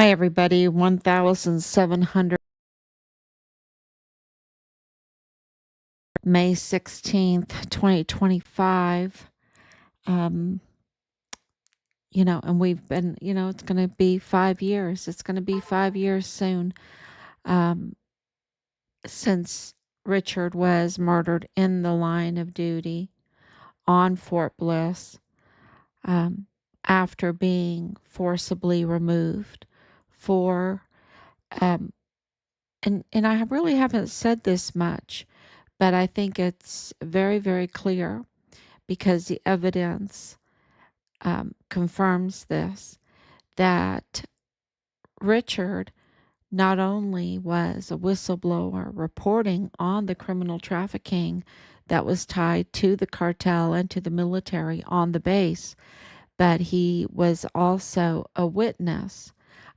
Hi, everybody. 1,700, May 16th, 2025. Um, and we've been, it's going to be 5 years. It's going to be 5 years soon um, since Richard was murdered in the line of duty on Fort Bliss um, after being forcibly removed for, um, and I really haven't said this much, but I think it's very, very clear because the evidence confirms this, that Richard not only was a whistleblower reporting on the criminal trafficking that was tied to the cartel and to the military on the base, but he was also a witness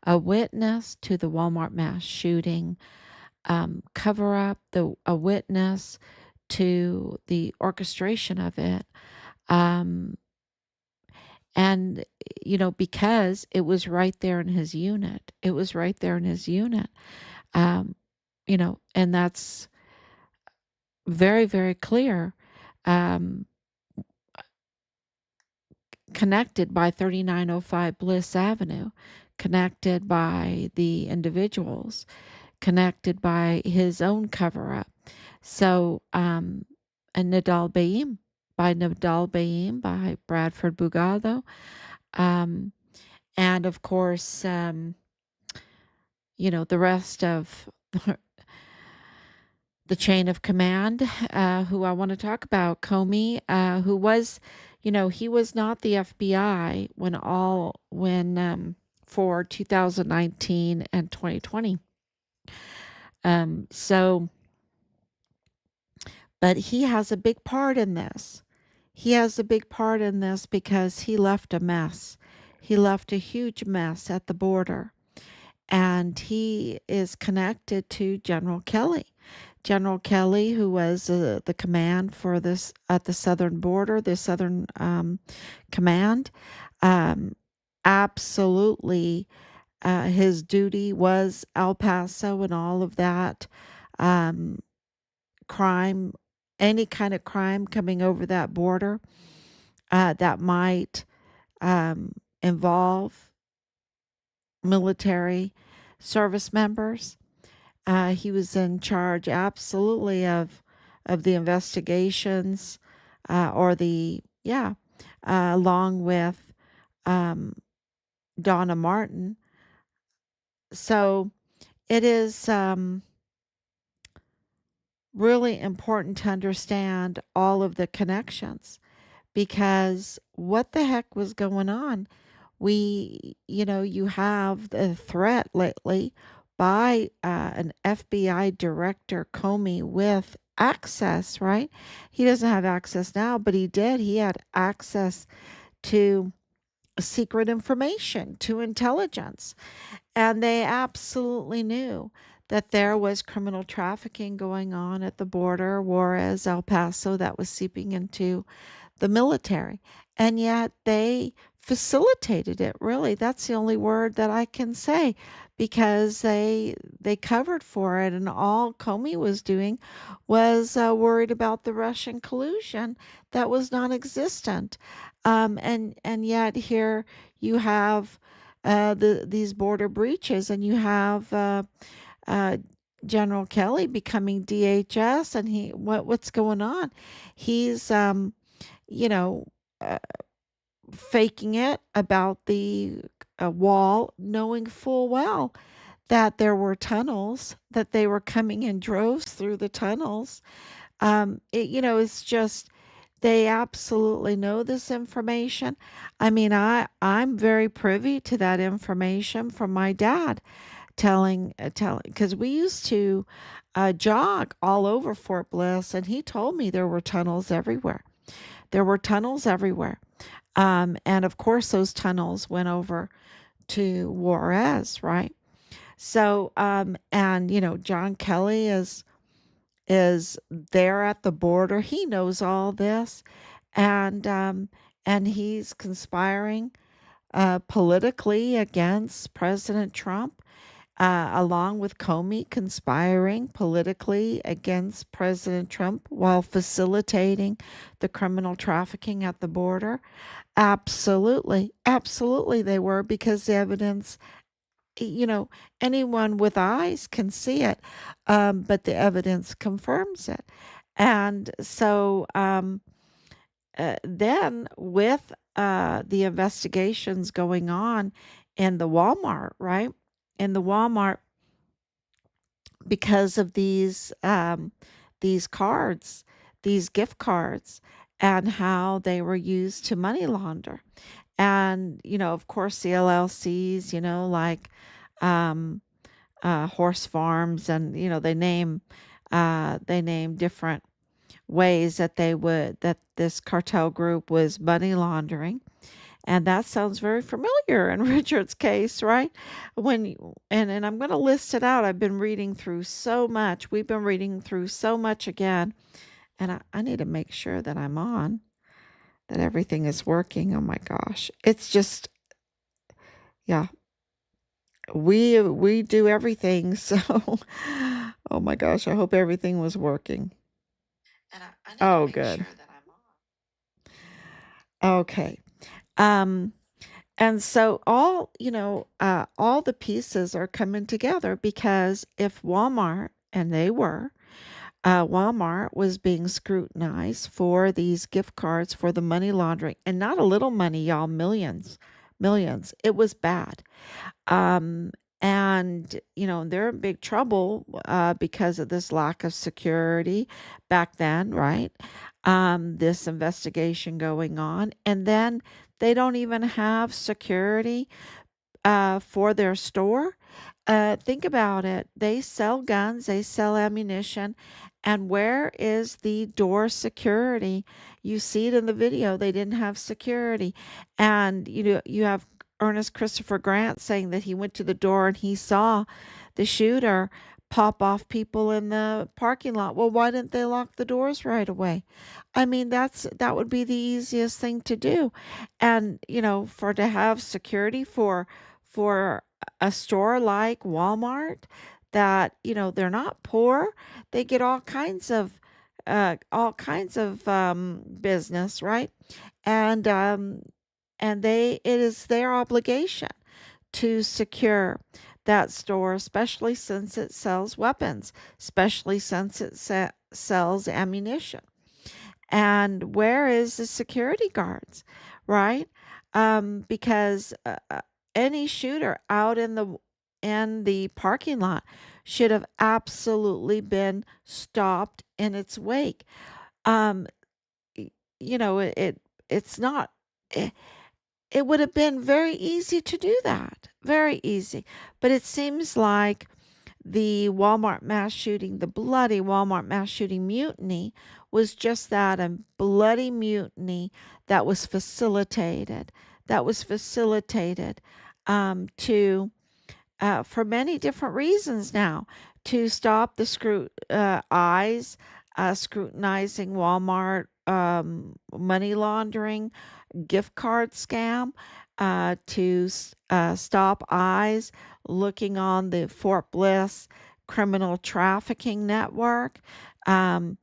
to the Walmart mass shooting cover up, a witness to the orchestration of it. Um, and, because it was right there in his unit, it was right there in his unit. Um, and that's very, very clear. Um, Connected by 3905 Bliss Avenue, connected by the individuals, connected by his own cover up. So, and Nadal Baim, by Bradford Bugado. Um, and of course, the rest of the chain of command, who I want to talk about, Comey, who was, he was not the FBI for 2019 and 2020. So, but he has a big part in this. He has a big part in this because he left a mess. He left a huge mess at the border. And he is connected to General Kelly. General Kelly, who was the command for this at the southern border, the southern command, um, absolutely, his duty was El Paso and all of that um, crime, any kind of crime coming over that border that might involve military service members. He was in charge absolutely of the investigations, or along with um, Donna Martin. So it is really important to understand all of the connections, because what the heck was going on? You have the threat lately by an FBI director, Comey, with access, right? He doesn't have access now, but he did. He had access to secret information, to intelligence. And they absolutely knew that there was criminal trafficking going on at the border, Juarez, El Paso, that was seeping into the military. And yet they facilitated it, really. That's the only word that I can say, because they covered for it, and all Comey was doing was worried about the Russian collusion that was non-existent. And yet here you have these border breaches, and you have uh, General Kelly becoming DHS, and what's going on? He's you know, uh, faking it about the wall, knowing full well that there were tunnels, that they were coming in droves through the tunnels. It's just they absolutely know this information. I mean, I'm very privy to that information from my dad telling, because we used to jog all over Fort Bliss, and he told me there were tunnels everywhere. There were tunnels everywhere. And of course, those tunnels went over to Juarez, right? So, and John Kelly is there at the border. He knows all this, and and he's conspiring politically against President Trump, along with Comey conspiring politically against President Trump while facilitating the criminal trafficking at the border. Absolutely. Absolutely, they were, because the evidence, you know, anyone with eyes can see it, but the evidence confirms it. And so, then with the investigations going on in the Walmart, right? In the Walmart, because of these cards, these gift cards, and how they were used to money launder. And of course, the LLCs, like um, horse farms, and they name different ways that this cartel group was money laundering. And that sounds very familiar in Richard's case, right? And I'm going to list it out. I've been reading through so much. We've been reading through so much again, and I need to make sure that I'm on, that everything is working. Oh my gosh, it's just, yeah, we do everything. So, oh my gosh, I hope everything was working. And I need to Oh, make good. Sure that I'm on. Okay. Um, And so all the pieces are coming together, because if Walmart, and they were, Walmart was being scrutinized for these gift cards for the money laundering, and not a little money, y'all, millions, millions. It was bad. Um, and they're in big trouble because of this lack of security back then, right? This investigation going on, and then they don't even have security for their store. Think about it. They sell guns, they sell ammunition, and where is the door security? You see it in the video. They didn't have security, and you have Ernest Christopher Grant saying that he went to the door and he saw the shooter pop off people in the parking lot. Well, why didn't they lock the doors right away? I mean, that would be the easiest thing to do. And for to have security for a store like Walmart, that they're not poor. They get all kinds of business, right? And it is their obligation to secure that store, especially since it sells weapons, especially since it sells ammunition. And where is the security guards, right? Because any shooter out in the parking lot should have absolutely been stopped in its wake. Um, y- it's not. It would have been very easy to do that, very easy. But it seems like the Walmart mass shooting, the bloody Walmart mass shooting mutiny, was just that, a bloody mutiny that was facilitated. That was facilitated to for many different reasons now, to stop the eyes scrutinizing Walmart money laundering gift card scam, to stop eyes looking on the Fort Bliss criminal trafficking network, um,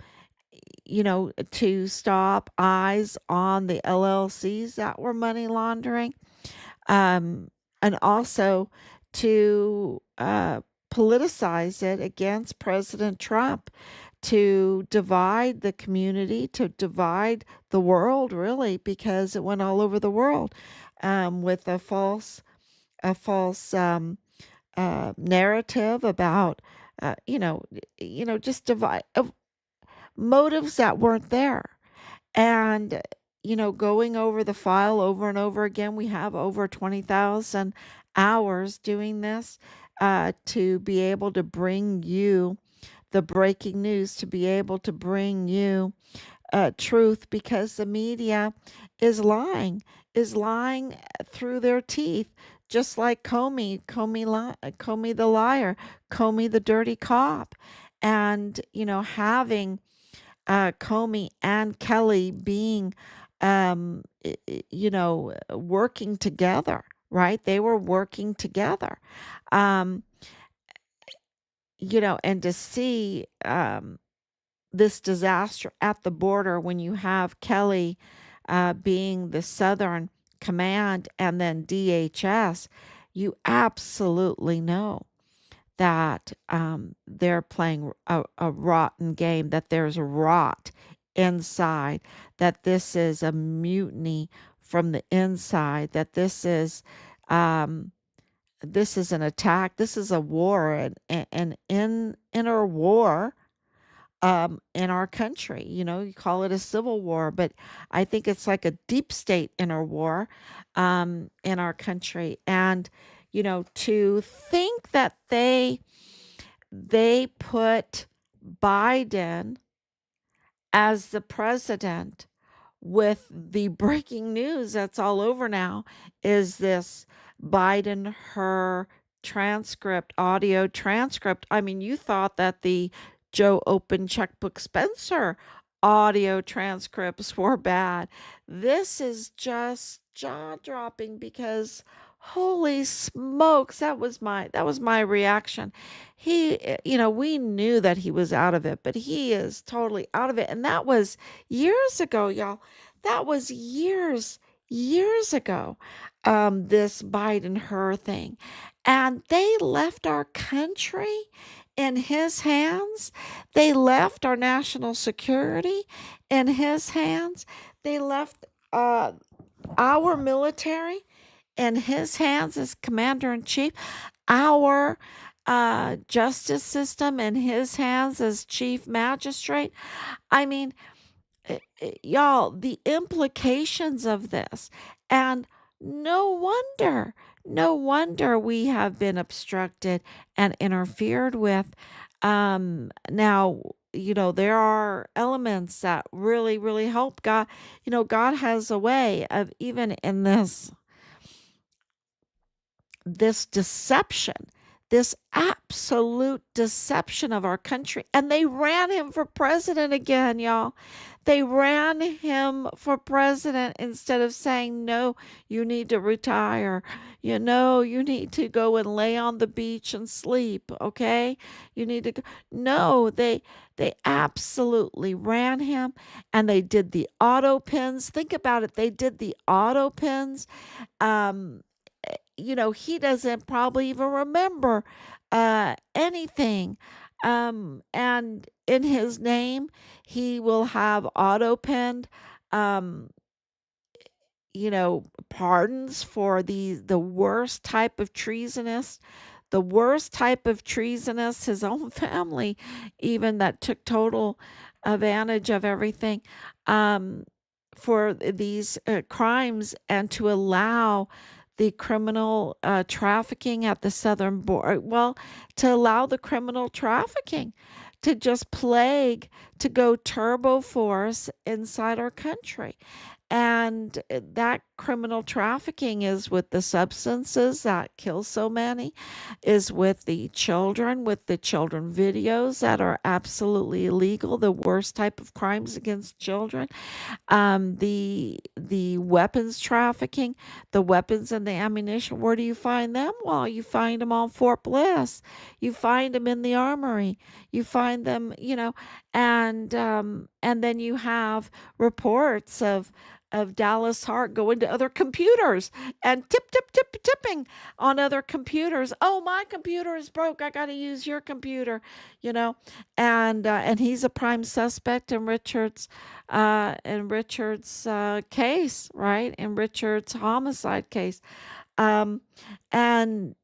to stop eyes on the LLCs that were money laundering, um, and also to politicize it against President Trump, to divide the community, to divide the world, really, because it went all over the world with a false narrative about, just divide motives that weren't there. And, going over the file over and over again, we have over 20,000 hours doing this to be able to bring you the breaking news, to be able to bring you truth, because the media is lying through their teeth, just like Comey the liar, Comey the dirty cop. And, having Comey and Kelly being working together, right? They were working together. Um, and to see this disaster at the border when you have Kelly being the Southern Command and then DHS, you absolutely know that they're playing a rotten game, that there's rot inside, that this is a mutiny from the inside, that um, this is an attack, this is a war, an inner war in our country. You call it a civil war, but I think it's like a deep state inner war in our country. And to think that they put Biden as the president with the breaking news that's all over now is this Biden-Hur transcript, audio transcript. I mean, you thought that the Joe Open Checkbook Spencer audio transcripts were bad. This is just jaw-dropping because holy smokes, that was my reaction. We knew that he was out of it, but he is totally out of it. And that was years ago, y'all. That was years ago, this Biden-Hur thing. And they left our country in his hands. They left our national security in his hands. They left our military in his hands as commander in chief, our justice system in his hands as chief magistrate. I mean, y'all, the implications of this. And no wonder, no wonder we have been obstructed and interfered with. Now, there are elements that really, really help. God has a way of, even in this deception, this absolute deception of our country. And they ran him for president again, y'all. They ran him for president instead of saying, no, you need to retire. You need to go and lay on the beach and sleep. Okay. You need to go. No, they absolutely ran him, and they did the auto pins. Think about it. They did the auto pins. Um, he doesn't probably even remember anything. And in his name, he will have auto penned, um, pardons for the worst type of treasonous, his own family, even that took total advantage of everything, um, for these crimes, and to allow the criminal trafficking at the southern border. Well, to allow the criminal trafficking to just plague, to go turbo force inside our country. And that criminal trafficking is with the substances that kill so many, is with the children videos that are absolutely illegal, the worst type of crimes against children, the weapons trafficking, the weapons and the ammunition. Where do you find them? Well, you find them on Fort Bliss. You find them in the armory. You find them, and then you have reports of Dallas Hart going to other computers and tipping on other computers. Oh, my computer is broke. I got to use your computer, you know. And he's a prime suspect in Richard's case, right? In Richard's homicide case. Um, and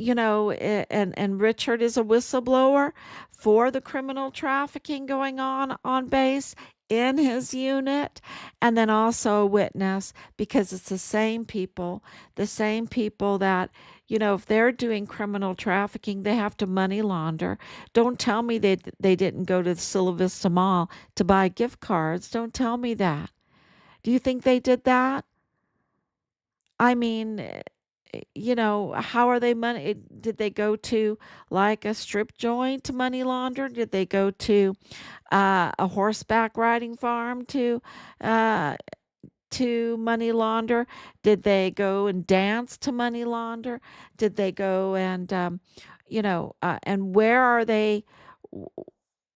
and Richard is a whistleblower for the criminal trafficking going on base in his unit, and then also a witness, because it's the same people that, if they're doing criminal trafficking, they have to money launder. Don't tell me they didn't go to the Silla Vista Mall to buy gift cards. Don't tell me that. Do you think they did that? I mean, how are they money? Did they go to like a strip joint to money launder? Did they go to a horseback riding farm uh, to money launder? Did they go and dance to money launder? Did they go and and where are they?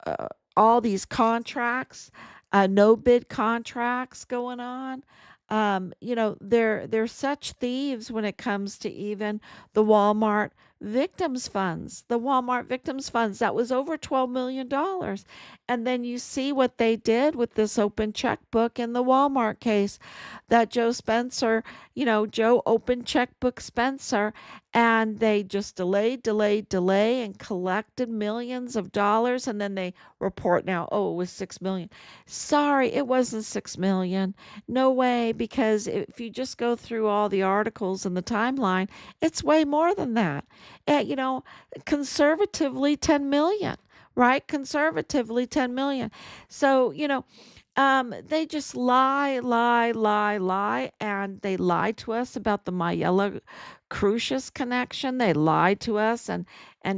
uh, all these contracts, no bid contracts going on. They're such thieves when it comes to even the Walmart victims funds. The Walmart victims funds, that was over $12 million. And then you see what they did with this open checkbook in the Walmart case, that Joe opened checkbook Spencer, and they just delay, and collected millions of dollars. And then they report now, oh, it was 6 million. Sorry, it wasn't 6 million. No way, because if you just go through all the articles in the timeline, it's way more than that. Conservatively 10 million, right? Conservatively 10 million. So, they just lie, and they lied to us about the Mayella Crucius connection. They lied to us, and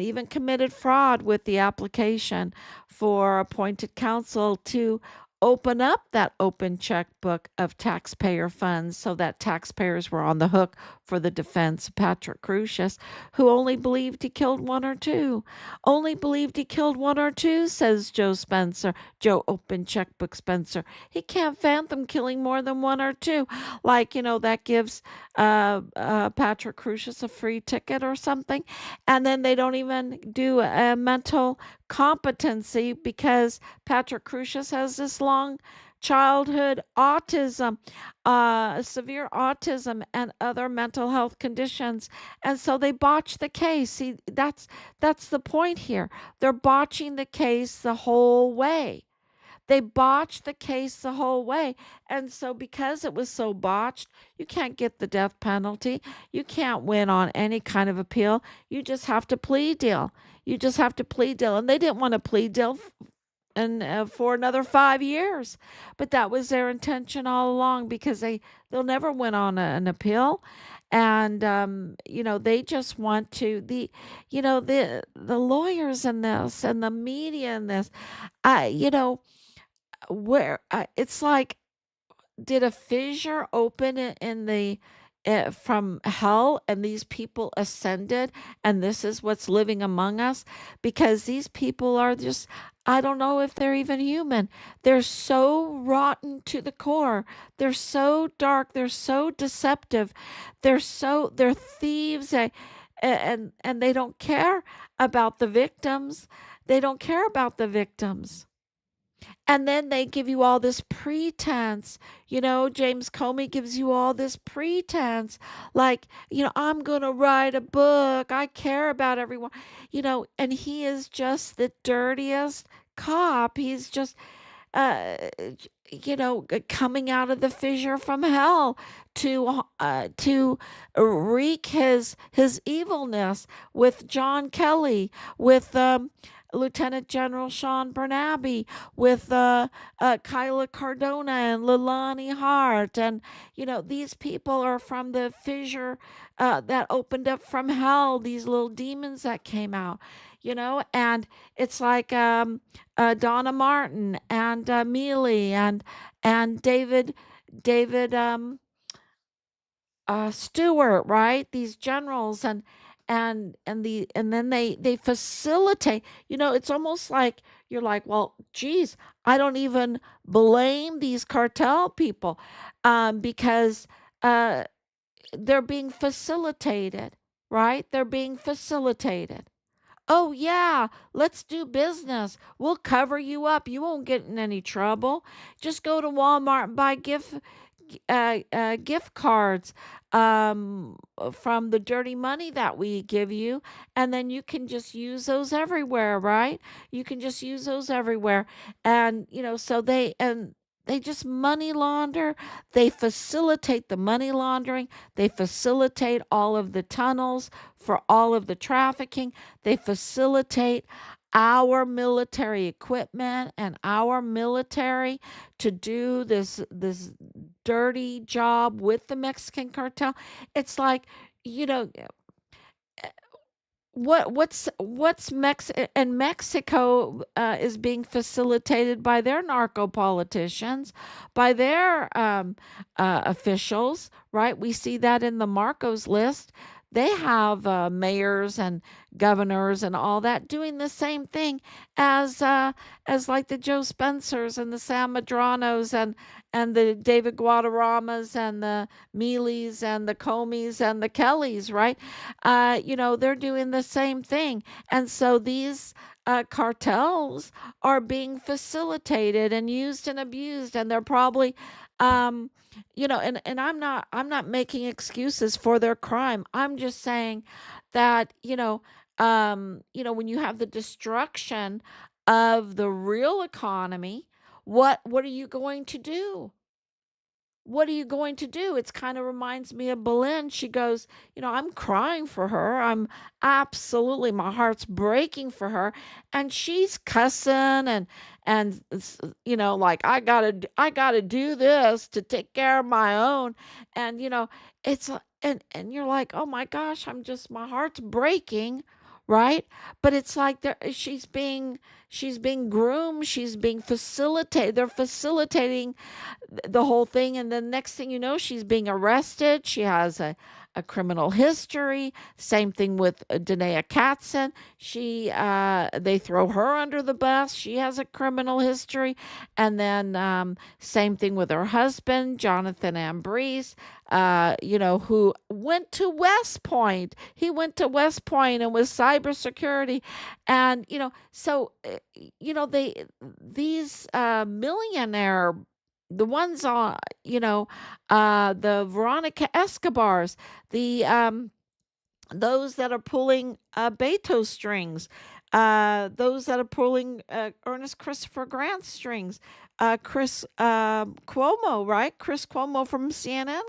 even committed fraud with the application for appointed counsel to open up that open checkbook of taxpayer funds, so that taxpayers were on the hook for the defense of Patrick Crucius, who only believed he killed one or two. Only believed he killed one or two, says Joe Spencer. Joe open checkbook Spencer. He can't fathom killing more than one or two. Like, that gives Patrick Crucius a free ticket or something. And then they don't even do a mental competency, because Patrick Crucius has this long childhood autism, severe autism, and other mental health conditions. And so they botch the case. See, that's the point here. They're botching the case the whole way. They botched the case the whole way. And so, because it was so botched, you can't get the death penalty. You can't win on any kind of appeal. You just have to plea deal. You just have to plea deal. And they didn't want to plea deal and for another 5 years, but that was their intention all along, because they'll never win on an appeal. And they just want to, the lawyers in this and the media in this, I you know where it's like, did a fissure open in the from hell, and these people ascended, and this is what's living among us? Because these people are just, I don't know if they're even human. They're so rotten to the core. They're so dark. They're so deceptive. They're thieves. And they don't care about the victims. They don't care about the victims. And then they give you all this pretense. James Comey gives you all this pretense. Like, I'm going to write a book. I care about everyone. And he is just the dirtiest cop. He's just, uh, coming out of the fissure from hell to wreak his evilness with John Kelly, with Lieutenant General Sean Bernabe, with Kyla Cardona and Leilani Hart. And, these people are from the fissure that opened up from hell, these little demons that came out, and it's like Donna Martin and Mealy and David Stewart, right? These generals, and then they facilitate. It's almost like you're like, well, geez, I don't even blame these cartel people, because uh, they're being facilitated, right? They're being facilitated. Oh, yeah, let's do business. We'll cover you up. You won't get in any trouble. Just go to Walmart and buy gift cards from the dirty money that we give you, and then you can just use those everywhere, right? You can just use those everywhere. And so they just money launder. They facilitate the money laundering. They facilitate all of the tunnels for all of the trafficking. They facilitate our military equipment and our military to do this dirty job with the Mexican cartel. It's like, you know, what's Mex and Mexico is being facilitated by their narco politicians, by their officials, right? We see that in the Marcos list. They have mayors and governors and all that doing the same thing as uh, as like the Joe Spencers and the Sam Madranos and the David Guadaramas and the Mealy's and the Comeys and the Kellys, right? They're doing the same thing. And so these cartels are being facilitated and used and abused, and they're probably, um, and I'm not making excuses for their crime. I'm just saying that, when you have the destruction of the real economy, what are you going to do? What are you going to do? It's kind of reminds me of Belen. She goes, I'm crying for her. I'm absolutely, my heart's breaking for her. And she's cussing and like I gotta do this to take care of my own. And and you're like, oh my gosh, my heart's breaking, right? But it's like she's being groomed, she's being facilitated. They're facilitating the whole thing. And then next thing you know, she's being arrested. She has a criminal history. Same thing with Danae Katzen. They throw her under the bus. She has a criminal history. And then same thing with her husband, Jonathan Ambrose, who went to West Point. He went to West Point and was cybersecurity. And, these millionaire, the ones on, the Veronica Escobars, the those that are pulling Beto strings, those that are pulling Ernest Christopher Grant strings, Chris Cuomo, right? Chris Cuomo from CNN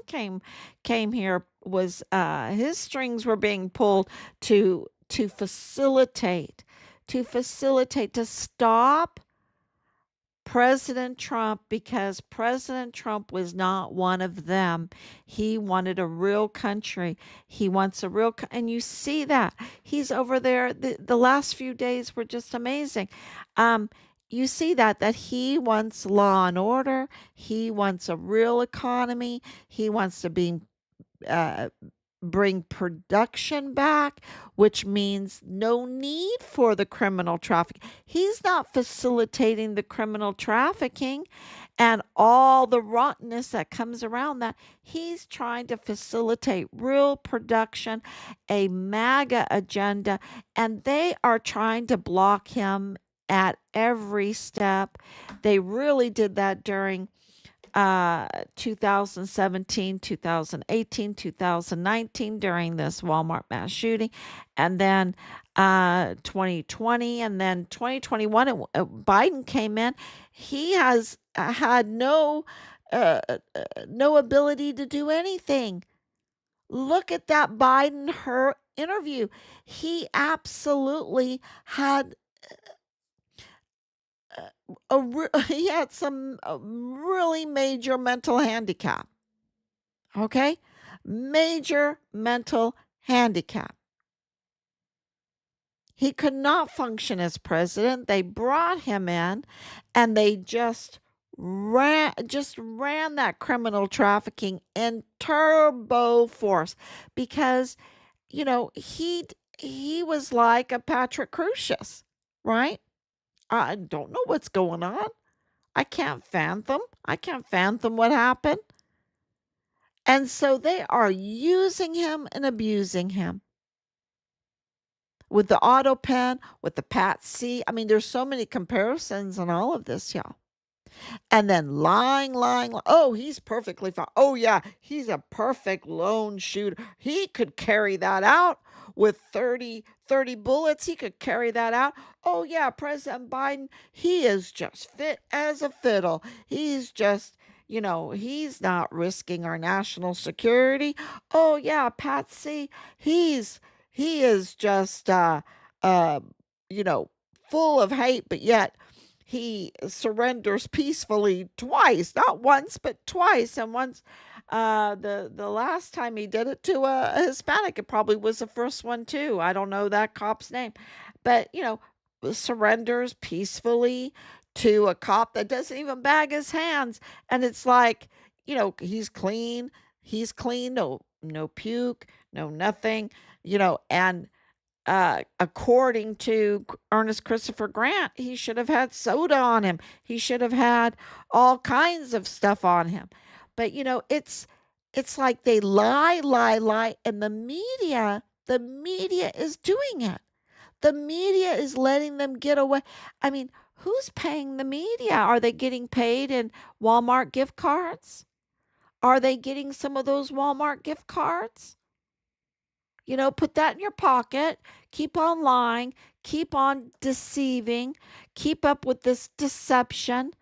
came here. Was his strings were being pulled to facilitate to stop President Trump, because President Trump was not one of them. He wanted a real country. He wants a real, and you see that he's over there. The last few days were just amazing. Um, you see that he wants law and order. He wants a real economy. He wants to be uh, bring production back, which means no need for the criminal traffic. He's not facilitating the criminal trafficking and all the rottenness that comes around that. He's trying to facilitate real production, a MAGA agenda, and they are trying to block him at every step. They really did that during 2017, 2018, 2019 during this Walmart mass shooting, and then 2020, and then 2021. Biden came in. He has had no ability to do anything. Look at that Biden-Hur interview. He absolutely had he had some really major mental handicap. Okay? Major mental handicap. He could not function as president. They brought him in and they just ran that criminal trafficking in turbo force because he was like a Patrick Crucius, right? I don't know what's going on. I can't fathom. I can't fathom what happened. And so they are using him and abusing him with the auto pen, with the Pat C. I mean, there's so many comparisons and all of this, y'all. And then lying. Oh, he's perfectly fine. Oh, yeah, he's a perfect lone shooter. He could carry that out with thirty bullets. He could carry that out. Oh, yeah, President Biden, he is just fit as a fiddle. He's just, he's not risking our national security. Oh, yeah, Patsy, he is just, uh, you know, full of hate, but yet he surrenders peacefully twice, not once, but twice. And once, The last time he did it to a Hispanic, it probably was the first one too. I don't know that cop's name, but surrenders peacefully to a cop that doesn't even bag his hands, and it's like, he's clean. He's clean. No puke. No nothing. And according to Ernest Christopher Grant, he should have had soda on him. He should have had all kinds of stuff on him. But it's like they lie, lie, lie, and the media is doing it. The media is letting them get away. I mean, who's paying the media? Are they getting paid in Walmart gift cards? Are they getting some of those Walmart gift cards? Put that in your pocket. Keep on lying. Keep on deceiving. Keep up with this deception.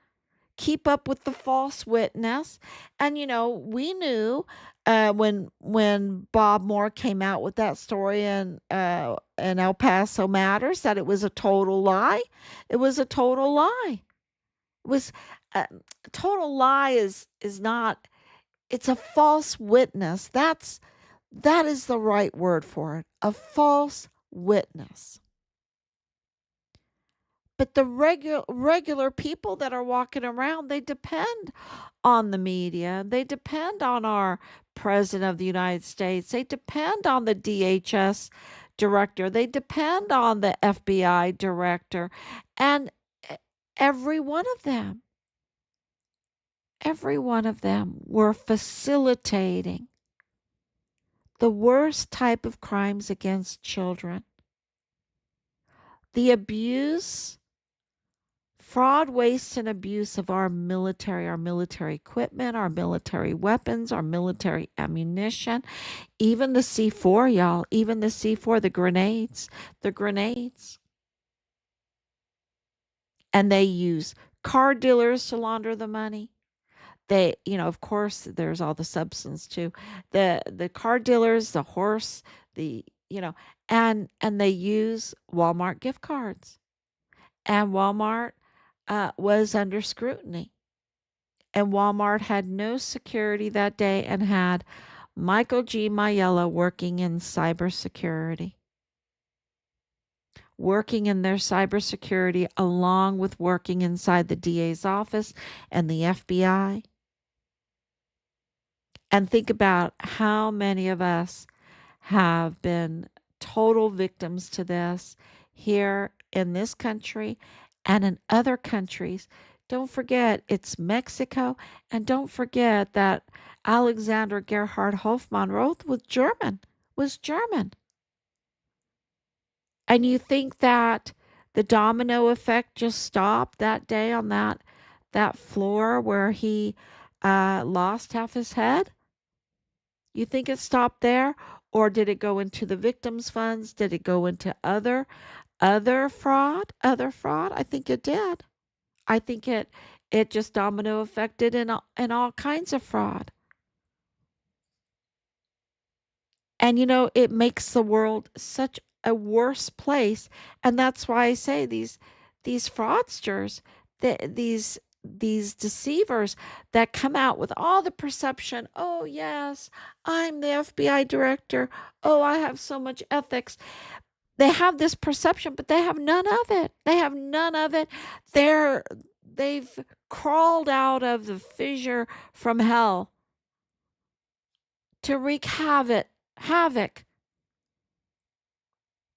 Keep up with the false witness. And we knew when Bob Moore came out with that story in El Paso Matters that it was a total lie. It was a total lie. It was a total lie is not. It's a false witness. That is the right word for it, a false witness. But the regular people that are walking around, they depend on the media. They depend on our president of the United States. They depend on the DHS director. They depend on the FBI director. And every one of them, every one of them were facilitating the worst type of crimes against children. The abuse, fraud, waste, and abuse of our military equipment, our military weapons, our military ammunition, even the C4, y'all, even the C4, the grenades. And they use car dealers to launder the money. They, of course, there's all the substance too. The car dealers, the horse, the, and they use Walmart gift cards. And Walmart was under scrutiny. And Walmart had no security that day and had Michael G. Maiella working in cybersecurity, working in their cybersecurity along with working inside the DA's office and the FBI. And think about how many of us have been total victims to this here in this country and in other countries. Don't forget, it's Mexico. And don't forget that Alexander Gerhard Hofmann wrote was German. And you think that the domino effect just stopped that day on that floor where he lost half his head? You think it stopped there? Or did it go into the victims' funds? Did it go into other fraud? Other fraud? I think it did. I think it just domino affected in all kinds of fraud. And it makes the world such a worse place. And that's why I say these fraudsters, these deceivers that come out with all the perception, oh yes, I'm the FBI director. Oh, I have so much ethics. They have this perception, but they have none of it. They have none of it. They've crawled out of the fissure from hell to wreak havoc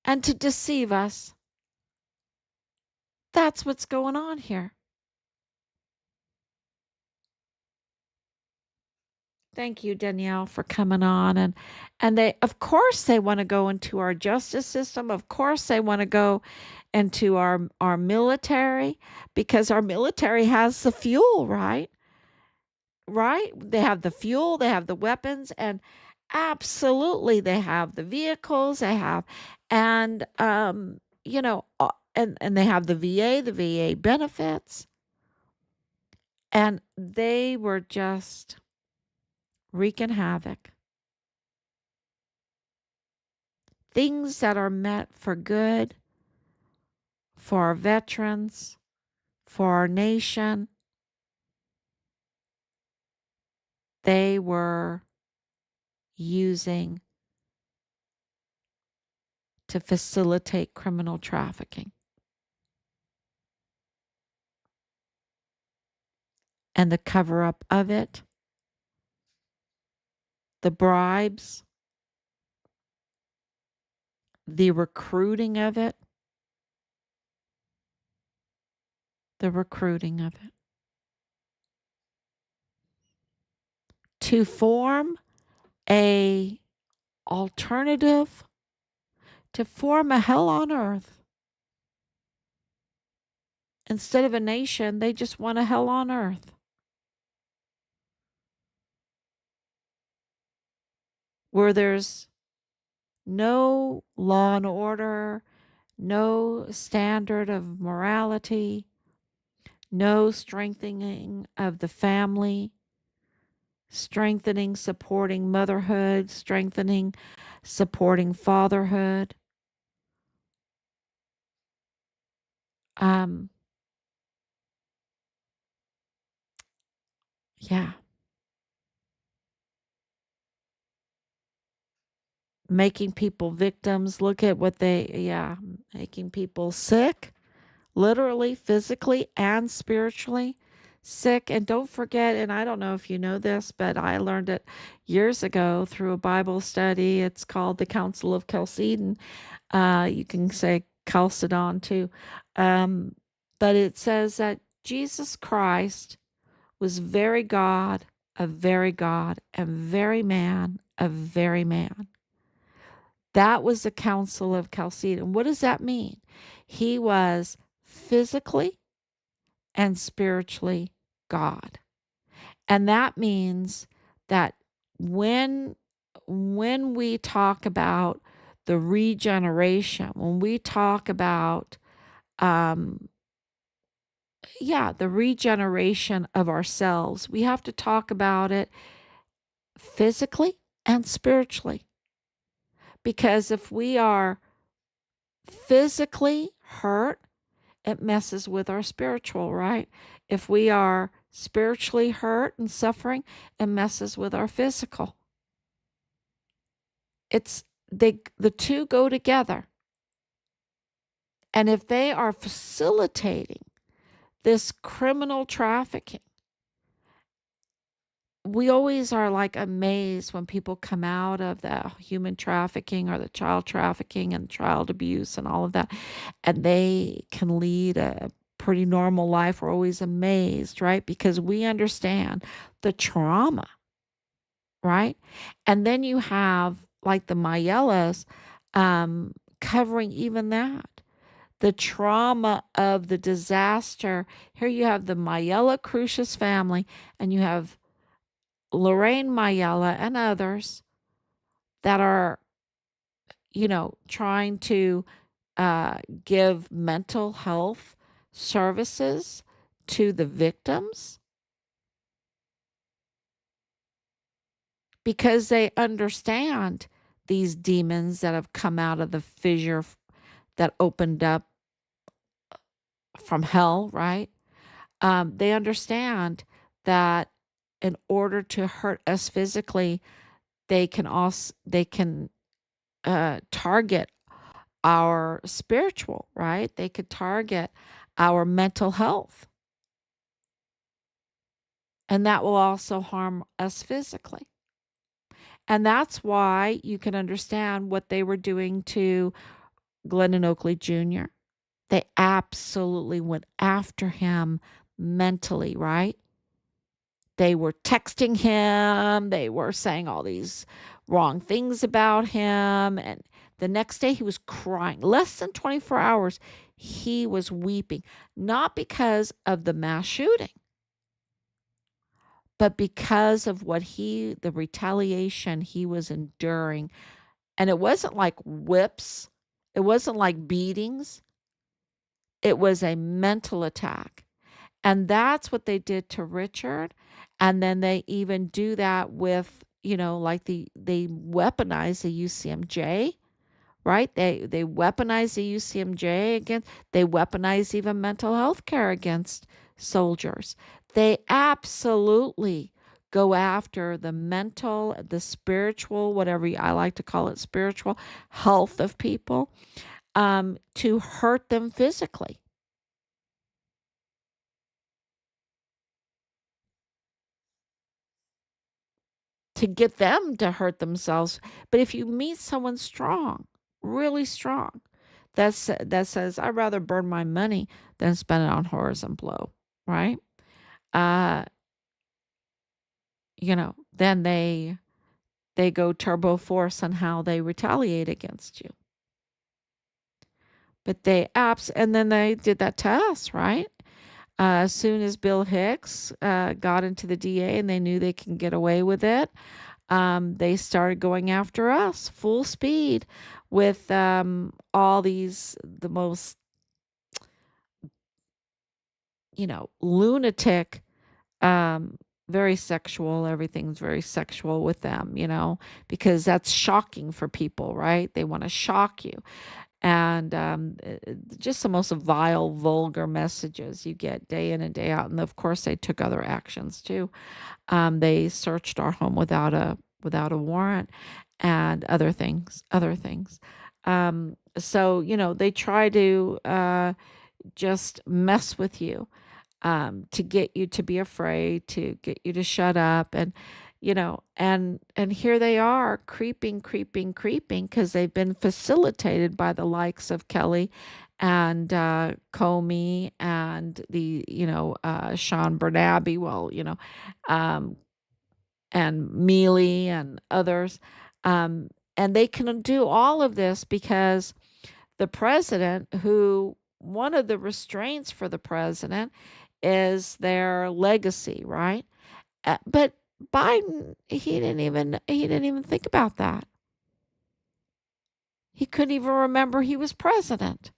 and to deceive us. That's what's going on here. Thank you, Danielle, for coming on. And they, of course, they want to go into our justice system. Of course, they want to go into our military because our military has the fuel, right? Right? They have the fuel, they have the weapons, and absolutely they have the vehicles. They have, and and they have the VA benefits, and they were just wreaking havoc. Things that are meant for good, for our veterans, for our nation, they were using to facilitate criminal trafficking. And the cover up of it, the bribes, the recruiting of it, to form a alternative, to form a hell on earth. Instead of a nation, they just want a hell on earth. Where there's no law and order, no standard of morality, no strengthening of the family, strengthening, supporting motherhood, strengthening, supporting fatherhood. Yeah. Making people victims. Look at what making people sick, literally, physically, and spiritually sick. And don't forget, and I don't know if you know this, but I learned it years ago through a Bible study. It's called the Council of Chalcedon. You can say Chalcedon too. Um, but it says that Jesus Christ was very God, a very God, and very man, a very man. That was the Council of Chalcedon. What does that mean? He was physically and spiritually God. And that means that when we talk about the regeneration, when we talk about the regeneration of ourselves, we have to talk about it physically and spiritually. Because if we are physically hurt, it messes with our spiritual, right? If we are spiritually hurt and suffering, it messes with our physical. The two go together. And if they are facilitating this criminal trafficking, we always are like amazed when people come out of the human trafficking or the child trafficking and child abuse and all of that, and they can lead a pretty normal life. We're always amazed, right? Because we understand the trauma, right? And then you have like the Mayellas covering even that. The trauma of the disaster. Here you have the Mayella Crucius family, and you have Lorraine Mayella and others that are, trying to give mental health services to the victims because they understand these demons that have come out of the fissure that opened up from hell, right? They understand that in order to hurt us physically, they can target our spiritual, right? They could target our mental health. And that will also harm us physically. And that's why you can understand what they were doing to Glennon Oakley Jr. They absolutely went after him mentally, right? They were texting him. They were saying all these wrong things about him. And the next day he was crying. Less than 24 hours, he was weeping. Not because of the mass shooting, but because of the retaliation he was enduring. And it wasn't like whips. It wasn't like beatings. It was a mental attack. And that's what they did to Richard. And then they even do that with, like they weaponize the UCMJ, right? They weaponize the UCMJ against, they weaponize even mental health care against soldiers. They absolutely go after the mental, the spiritual, whatever I like to call it, spiritual health of people, to hurt them physically, to get them to hurt themselves. But if you meet someone strong, really strong, that says, I'd rather burn my money than spend it on horrors and blow, right? Uh, then they go turbo force on how they retaliate against you. But and then they did that to us, right? As soon as Bill Hicks got into the DA and they knew they can get away with it, they started going after us full speed with all the most, lunatic, um, very sexual. Everything's very sexual with them, because that's shocking for people, right? They want to shock you. And just the most vile, vulgar messages you get day in and day out. And of course, they took other actions too. They searched our home without a warrant, and other things. So they try to just mess with you, to get you to be afraid, to get you to shut up, and here they are creeping because they've been facilitated by the likes of Kelly and Comey and the Sean Bernabe, um, and Mealy and others, and they can do all of this because the president, who one of the restraints for the president is their legacy, right? But Biden, he didn't even think about that. He couldn't even remember he was president.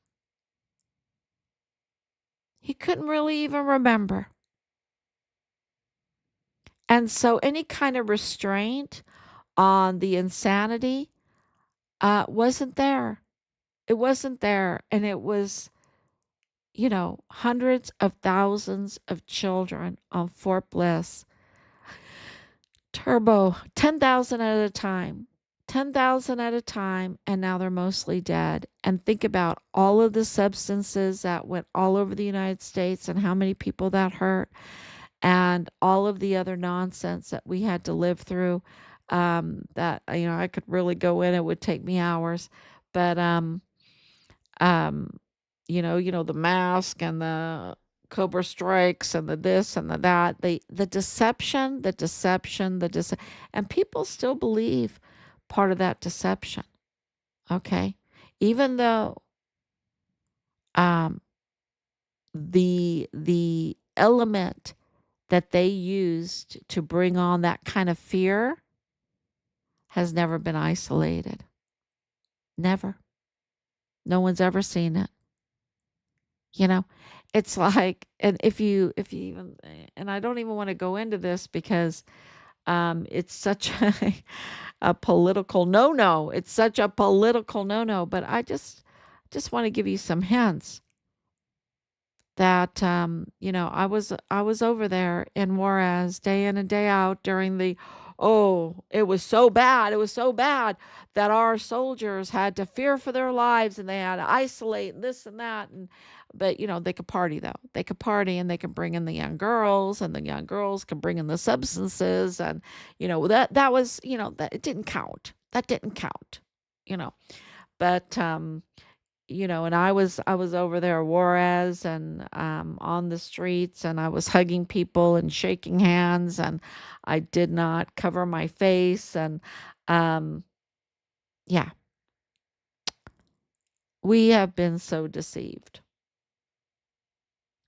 He couldn't really even remember. And so any kind of restraint on the insanity wasn't there. It wasn't there. And it was, hundreds of thousands of children on Fort Bliss. Turbo, 10,000 at a time. 10,000 at a time, and now they're mostly dead. And think about all of the substances that went all over the United States and how many people that hurt, and all of the other nonsense that we had to live through. That I could really go in. It would take me hours, but um, the mask and the Cobra strikes and the this and the that, the deception, and people still believe part of that deception. Okay, even though um, the element that they used to bring on that kind of fear has never been isolated. Never. No one's ever seen it. You know, it's like, and if you even, and I don't even want to go into this because it's such a political no-no. It's such a political no-no, but I just want to give you some hints that I was over there in Juarez day in and day out during the, oh, it was so bad, that our soldiers had to fear for their lives and they had to isolate and this and that. And but they could party, though. They could party and they could bring in the young girls, and the young girls could bring in the substances, and that was, that it didn't count. That didn't count. You know. But and I was over there Juarez, and on the streets, and I was hugging people and shaking hands, and I did not cover my face, and um yeah, we have been so deceived.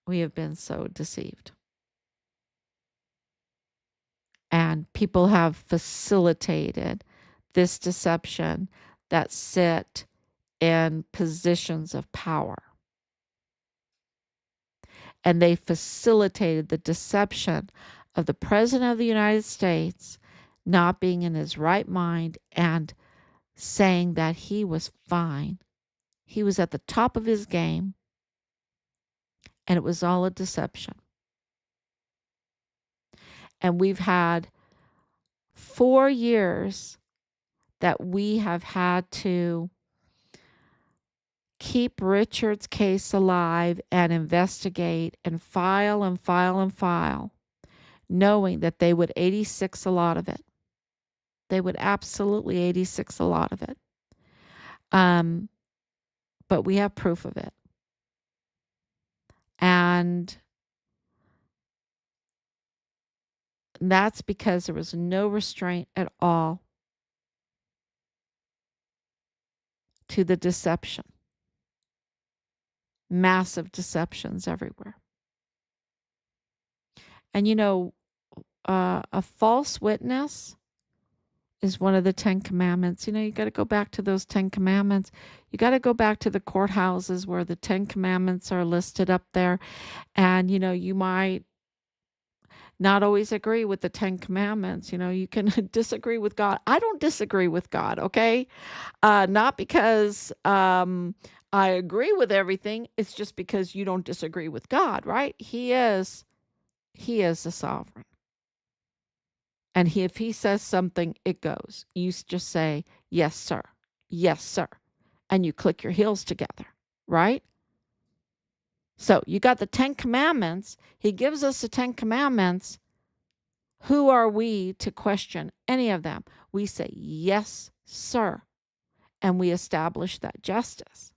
We have been so deceived. And people have facilitated this deception that sit in positions of power. And they facilitated the deception of the President of the United States not being in his right mind and saying that he was fine. He was at the top of his game, and it was all a deception. And we've had 4 years that we have had to keep Richard's case alive and investigate and file and file and file, knowing that they would 86 a lot of it. They would absolutely 86 a lot of it. But we have proof of it. And that's because there was no restraint at all to the deception. Massive deceptions everywhere. And a false witness is one of the 10 commandments. You got to go back to those 10 commandments. You got to go back to the courthouses where the 10 commandments are listed up there. And, you might not always agree with the 10 commandments. You can disagree with God. I don't disagree with God, okay? Not because I agree with everything. It's just because you don't disagree with God, right? He is the sovereign. And if he says something, it goes. You just say, yes, sir. Yes, sir. And you click your heels together, right? So you got the 10 commandments. He gives us the 10 commandments. Who are we to question any of them? We say, yes, sir. And we establish that justice.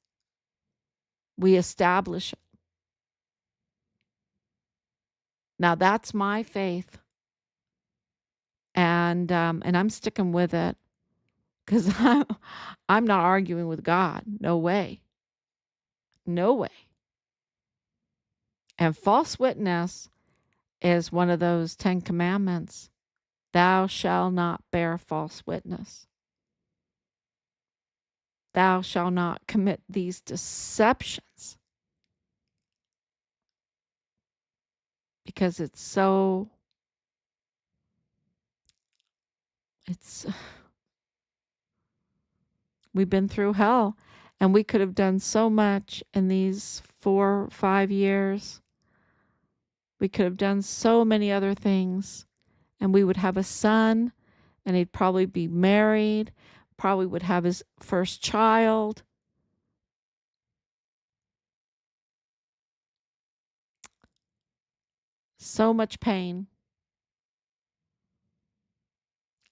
We establish it. Now that's my faith. And I'm sticking with it because I'm not arguing with God. No way. No way. And false witness is one of those 10 commandments. Thou shalt not bear false witness. Thou shalt not commit these deceptions. Because it's we've been through hell, and we could have done so much in these 4 or 5 years. We could have done so many other things, and we would have a son, and he'd probably be married, probably would have his first child. So much pain.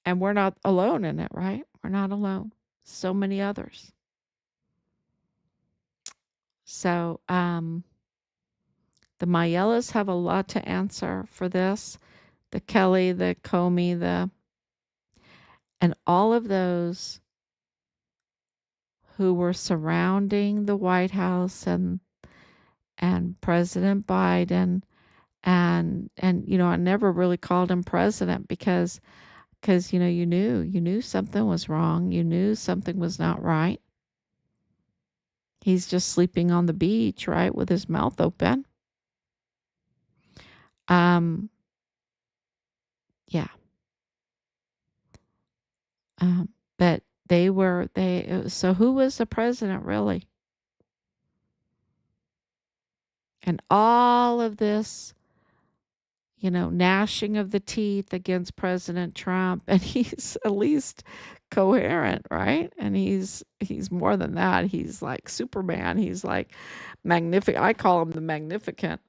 And we're not alone in it, right? We're not alone. So many others. So, the Mayellas have a lot to answer for this. The Kelly, the Comey, and all of those who were surrounding the White House and President Biden and I never really called him president because you knew something was wrong. You knew something was not right. He's just sleeping on the beach, right, with his mouth open. Yeah. But so who was the president really? And all of this, gnashing of the teeth against President Trump, and he's at least coherent, right? And he's more than that. He's like Superman. He's like magnificent. I call him the magnificent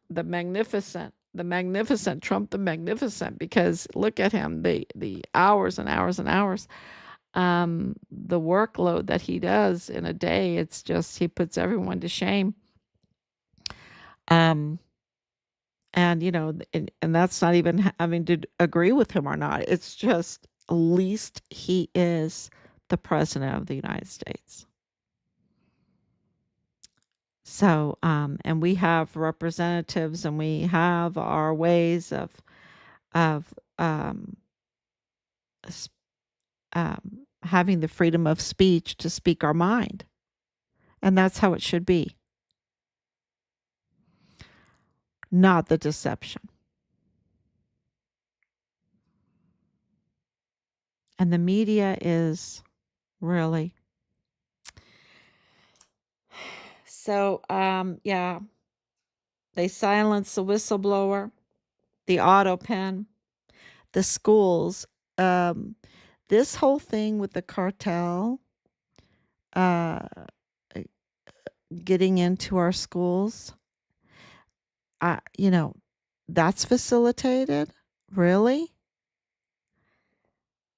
Trump the Magnificent, because look at him, the hours and hours and hours, the workload that he does in a day. It's just, he puts everyone to shame. And and that's not even having to agree with him or not. It's just, at least he is the president of the United States. So, and we have representatives, and we have our ways of um, having the freedom of speech to speak our mind, and that's how it should be, not the deception. And the media is really so. Yeah, they silence the whistleblower, the auto pen, the schools um, this whole thing with the cartel uh, getting into our schools, you know, that's facilitated. Really?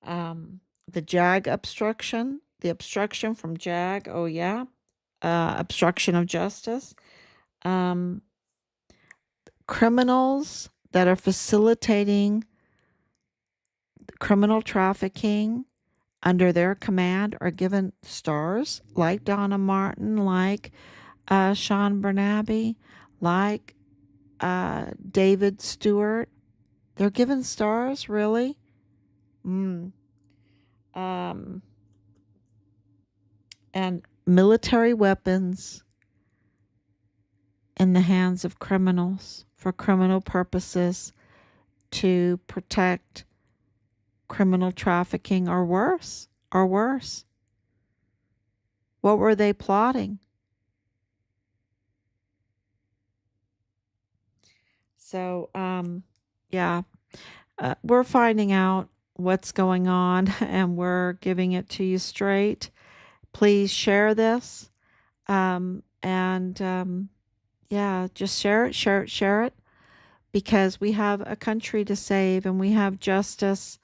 The JAG obstruction, the obstruction from JAG. Oh, yeah. Obstruction of justice. Um, Criminals that are facilitating criminal trafficking under their command are given stars, like Donna Martin, like Sean Bernabe, like David Stewart. They're given stars, really? Mm. Um, and military weapons in the hands of criminals for criminal purposes to protect criminal trafficking or worse. Or worse. What were they plotting? So, yeah, we're finding out what's going on and we're giving it to you straight. Please share this. And yeah, just share it, share it, share it, because we have a country to save and we have justice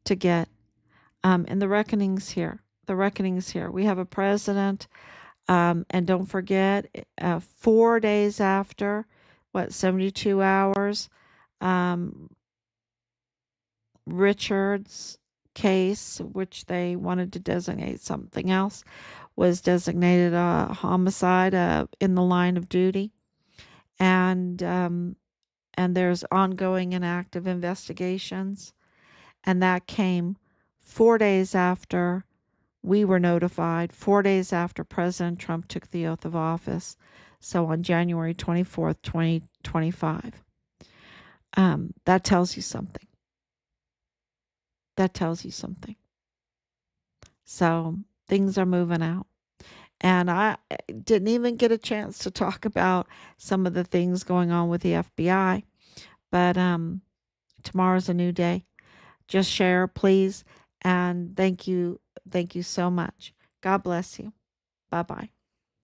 to get. And the reckoning's here. The reckoning's here. We have a president. And don't forget, 4 days after, 72 hours, um, Richard's case, which they wanted to designate something else, was designated a homicide in the line of duty. And there's ongoing and active investigations. And that came 4 days after we were notified, 4 days after President Trump took the oath of office. So on January 24th, 2025. That tells you something. That tells you something. So things are moving out. And I didn't even get a chance to talk about some of the things going on with the FBI. But tomorrow's a new day. Just share, please. And thank you. Thank you so much. God bless you. Bye bye.